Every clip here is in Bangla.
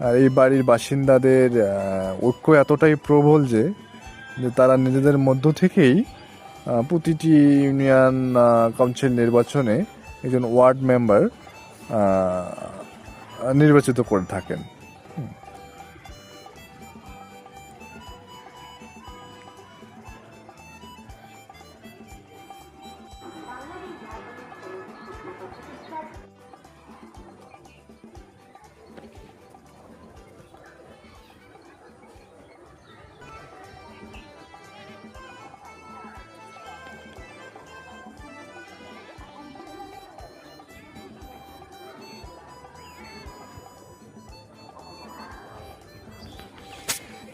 আর এই বাড়ির বাসিন্দাদের ঐক্য এতটাই প্রবল যে তারা নিজেদের মধ্য থেকেই প্রতিটি ইউনিয়ন কাউন্সিল নির্বাচনে একজন ওয়ার্ড মেম্বার নির্বাচিত করে থাকেন।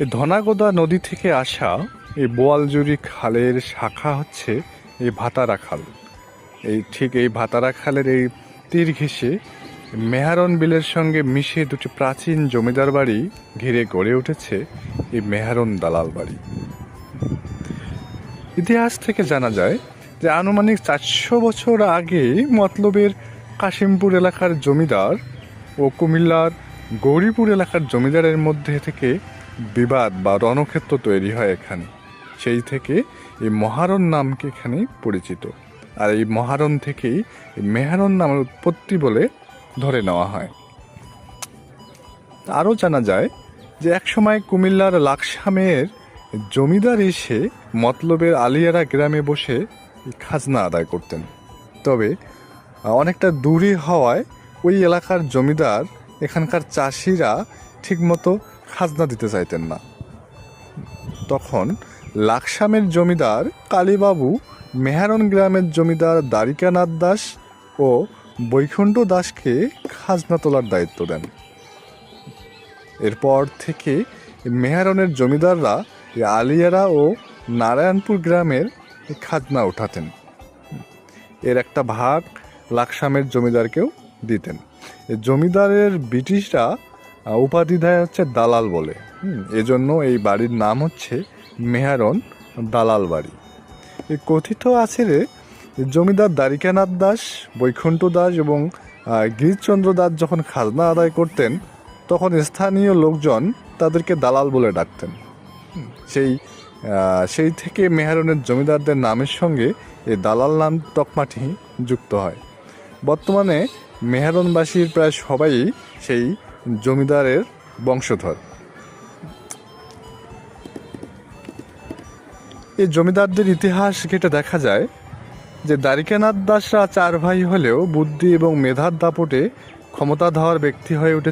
এই ধনাগোদা নদী থেকে আসা এই বোয়ালজুড়ি খালের শাখা হচ্ছে এই ভাতারা খাল। এই ভাতারা খালের এই তীর ঘেঁষে মেহারন বিলের সঙ্গে মিশে দুটি প্রাচীন জমিদার বাড়ি ঘিরে গড়ে উঠেছে এই মেহারন দালাল বাড়ি। ইতিহাস থেকে জানা যায় যে আনুমানিক 400 বছর আগে মতলবের কাশিমপুর এলাকার জমিদার ও কুমিল্লার গৌরীপুর এলাকার জমিদারের মধ্যে থেকে বিবাদ বা রণক্ষেত্র তৈরি হয় এখানে। সেই থেকে এই মহারণ নামকে এখানে পরিচিত, আর এই মহারণ থেকেই মেহারণ নামের উৎপত্তি বলে ধরে নেওয়া হয়। আরও জানা যায় যে একসময় কুমিল্লার লাকসামের জমিদার এসে মতলবের আলিয়ারা গ্রামে বসে খাজনা আদায় করতেন। তবে অনেকটা দূরে হওয়ায় ওই এলাকার জমিদার এখানকার চাষিরা ঠিকমতো খাজনা দিতে চাইতেন না। তখন লাকসামের জমিদার কালীবাবু মেহারন গ্রামের জমিদার দ্বারিকানাথ দাস ও বৈকুণ্ঠ দাসকে খাজনা তোলার দায়িত্ব দেন। এরপর থেকে মেহারনের জমিদাররা আলিয়ারা ও নারায়ণপুর গ্রামের খাজনা উঠাতেন। এর একটা ভাগ লাকসামের জমিদারকেও দিতেন। জমিদারের ব্রিটিশরা উপাধি দেয় হচ্ছে দালাল বলে। এজন্য এই বাড়ির নাম হচ্ছে মেহারন দালাল বাড়ি। এই কথিত আছে যে জমিদার দ্বারিকানাথ দাস, বৈকুণ্ঠ দাস এবং গিরিশচন্দ্র দাস যখন খাজনা আদায় করতেন তখন স্থানীয় লোকজন তাদেরকে দালাল বলে ডাকতেন। সেই থেকে মেহারনের জমিদারদের নামের সঙ্গে এই দালাল নাম তকমাটি যুক্ত হয়। বর্তমানে মেহারনবাসীর প্রায় সবাই সেই জমিদারের বংশধর। এই জমিদারদের ইতিহাস ঘেঁটে দেখা যায় যে দ্বারিকানাথ দাসরা 4 ভাই হলেও বুদ্ধি এবং মেধার দাপটে ক্ষমতাধর ব্যক্তি হয়ে উঠে